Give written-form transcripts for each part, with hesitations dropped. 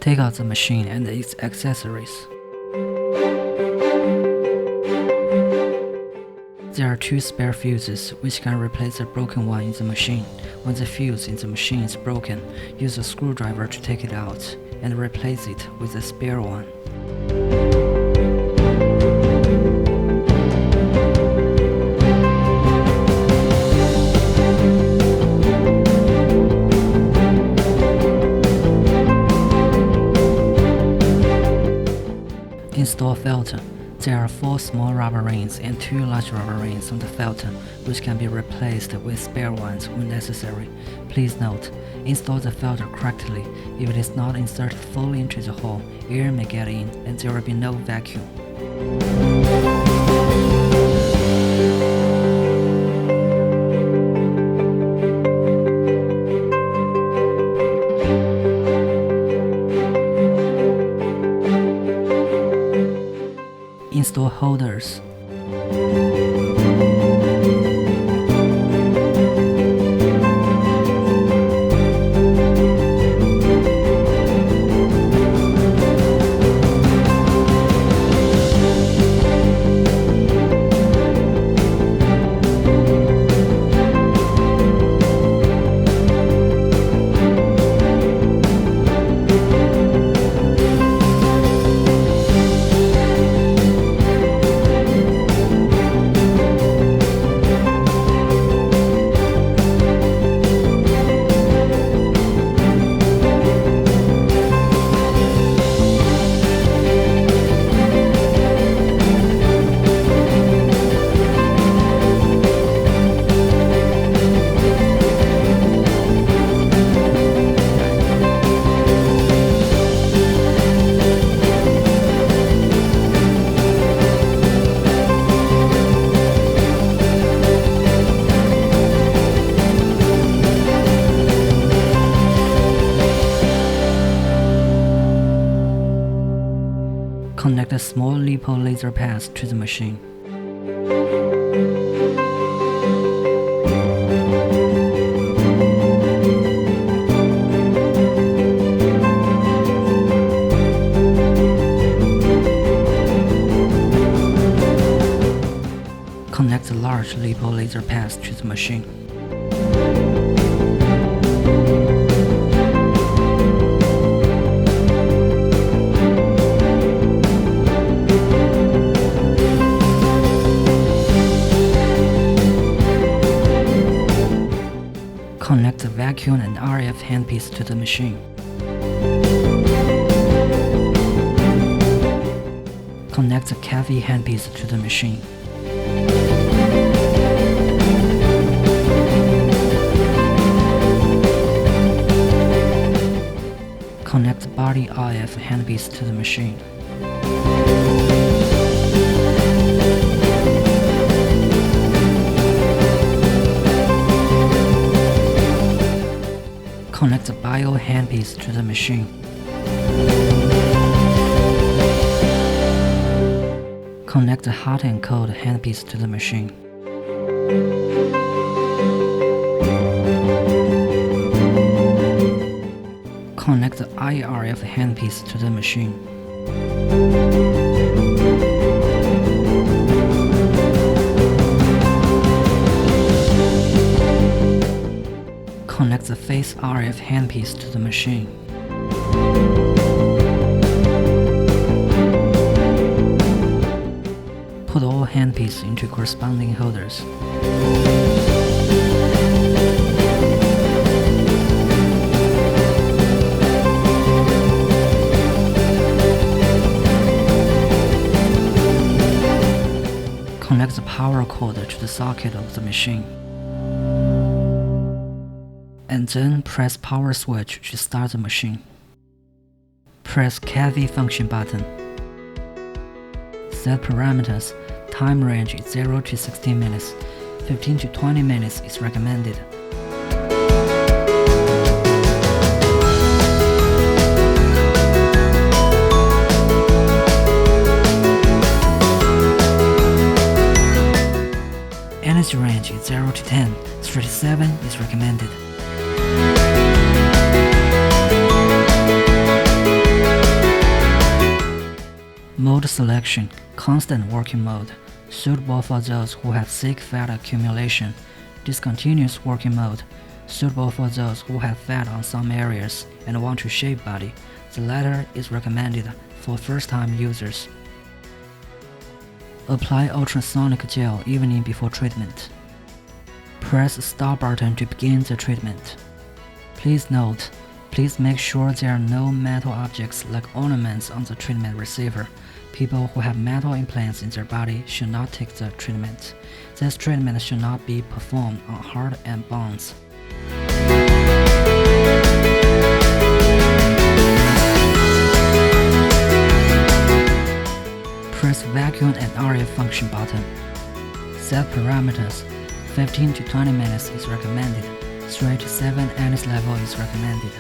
Take out the machine and its accessories. There are 2 spare fuses which can replace the broken one in the machine. When the fuse in the machine is broken, use a screwdriver to take it out and replace it with a spare one. Install filter. There are 4 small rubber rings and 2 large rubber rings on the filter, which can be replaced with spare ones when necessary. Please note, install the filter correctly. If it is not inserted fully into the hole, air may get in and there will be no vacuum. Install holders. Connect a small LiPo laser pass to the machine. Connect the large LiPo laser pass to the machine. Connect the vacuum and RF handpiece to the machine. Connect the Cavi handpiece to the machine. Connect the body RF handpiece to the machine. Connect the bio handpiece to the machine. Connect the hot and cold handpiece to the machine. Connect the IRF handpiece to the machine. Connect the phase RF handpiece to the machine. Put all handpieces into corresponding holders. Connect the power cord to the socket of the machine. And then press power switch to start the machine. Press Cavi function button. Set parameters. Time range is 0 to 16 minutes. 15 to 20 minutes is recommended. Energy range is 0 to 10. 37 is recommended. Mode selection, constant working mode, suitable for those who have thick fat accumulation. Discontinuous working mode, suitable for those who have fat on some areas and want to shave body. The latter is recommended for first-time users. Apply ultrasonic gel evening before treatment. Press start button to begin the treatment. Please note, please make sure there are no metal objects like ornaments on the treatment receiver. People who have metal implants in their body should not take the treatment. This treatment should not be performed on heart and bones. Press vacuum and RF function button. Set parameters. 15 to 20 minutes is recommended. 3 to 7 NS level is recommended.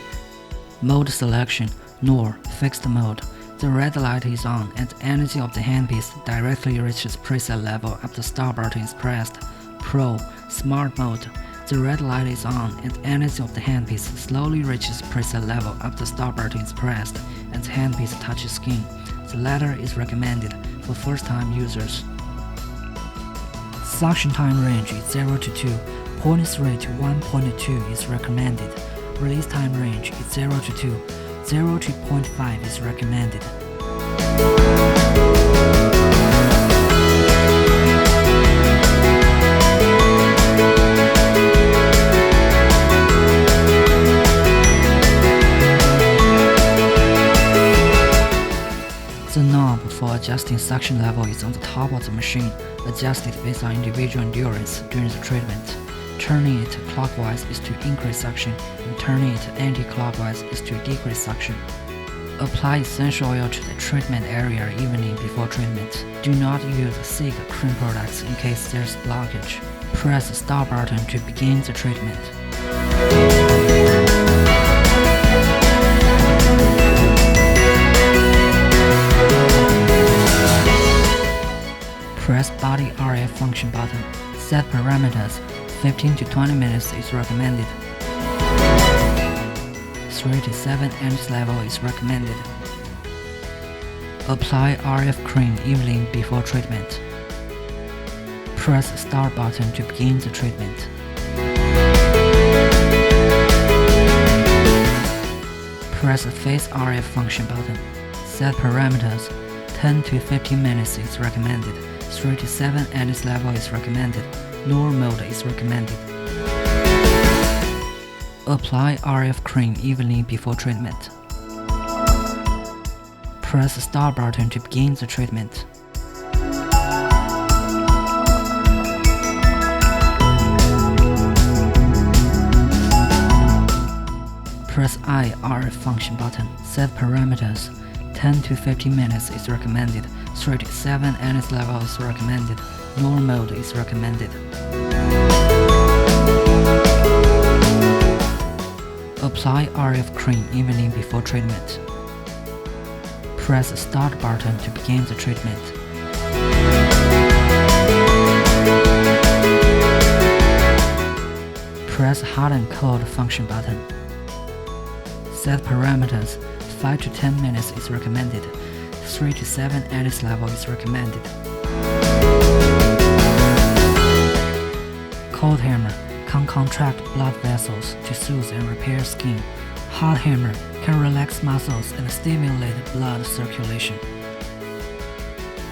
Mode selection, NOR, fixed mode. The red light is on and the energy of the handpiece directly reaches preset level after start button is pressed. Pro, smart mode. The red light is on and the energy of the handpiece slowly reaches preset level after start button is pressed and the handpiece touches skin. The latter is recommended for first-time users. Suction time range is 0 to 2, 0.3 to 1.2 is recommended. Release time range is 0 to 2, 0 to 0.5 is recommended. The knob for adjusting suction level is on the top of the machine, adjusted based on individual endurance during the treatment. Turning it clockwise is to increase suction, and turning it anti-clockwise is to decrease suction. Apply essential oil to the treatment area evening before treatment. Do not use thick cream products in case there's blockage. Press the start button to begin the treatment. Press body RF function button. Set parameters. 15 to 20 minutes is recommended. 3 to 7 NS level is recommended. Apply RF cream evening before treatment. Press start button to begin the treatment. Press face RF function button. Set parameters. 10 to 15 minutes is recommended. 3 to 7 NS level is recommended. NOR mode is recommended. Apply RF cream evenly before treatment. Press the start button to begin the treatment. Press I RF function button. Set parameters. 10 to 15 minutes is recommended. 3 to 7 NS level is recommended. NOR mode is recommended. Apply RF cream evening before treatment. Press the start button to begin the treatment. Press hot and cold function button. Set parameters. 5 to 10 minutes is recommended. 3 to 7 NS level is recommended. Cold hammer can contract blood vessels to soothe and repair skin. Hot hammer can relax muscles and stimulate blood circulation.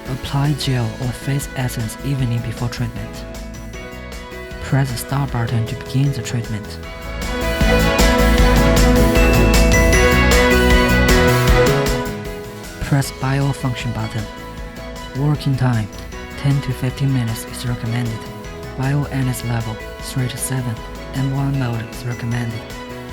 Apply gel or face essence evening before treatment. Press the start button to begin the treatment. Press bio function button. Working time 10 to 15 minutes is recommended. Bio NS level 3 to 7 M1 mode is recommended.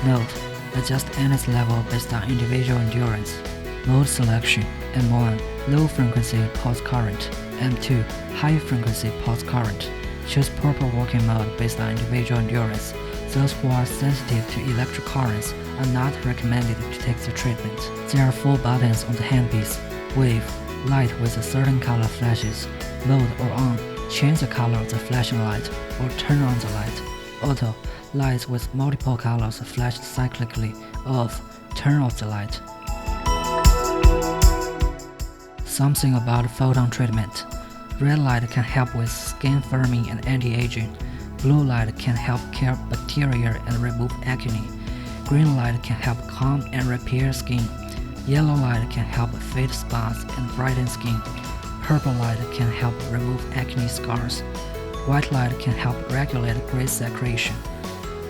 Note: adjust NS level based on individual endurance. Mode selection: M1 low frequency pulse current, M2 high frequency pulse current. Choose proper working mode based on individual endurance. Those who are sensitive to electric currents are not recommended to take the treatment. There are 4 buttons on the handpiece: wave, light with a certain color flashes, mode or on, change the color of the flashing light, or turn on the light. Auto, lights with multiple colors flashed cyclically, off, turn off the light. Something about photon treatment. Red light can help with skin firming and anti-aging. Blue light can help kill bacteria and remove acne. Green light can help calm and repair skin. Yellow light can help fade spots and brighten skin. Purple light can help remove acne scars. White light can help regulate grease secretion.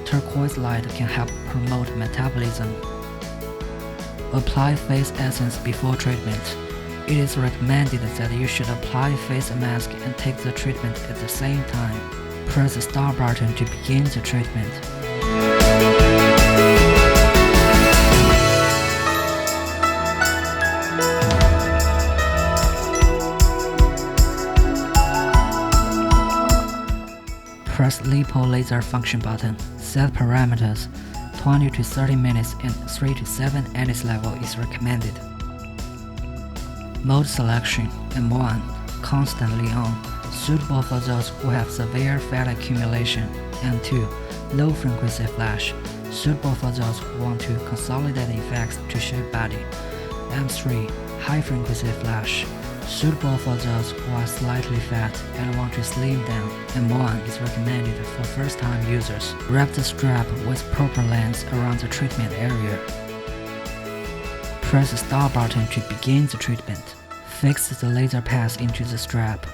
Turquoise light can help promote metabolism. Apply face essence before treatment. It is recommended that you should apply face mask and take the treatment at the same time. Press the start button to begin the treatment. Press Lipo laser function button. Set parameters. 20 to 30 minutes and 3 to 7 NS level is recommended. Mode selection. M1. Constantly on. Suitable for those who have severe fat accumulation. M2. Low frequency flash. Suitable for those who want to consolidate effects to shape body. M3. High frequency flash. Suitable for those who are slightly fat and want to slim down. M1 is recommended for first-time users. Wrap the strap with proper length around the treatment area. Press the start button to begin the treatment. Fix the laser pass into the strap.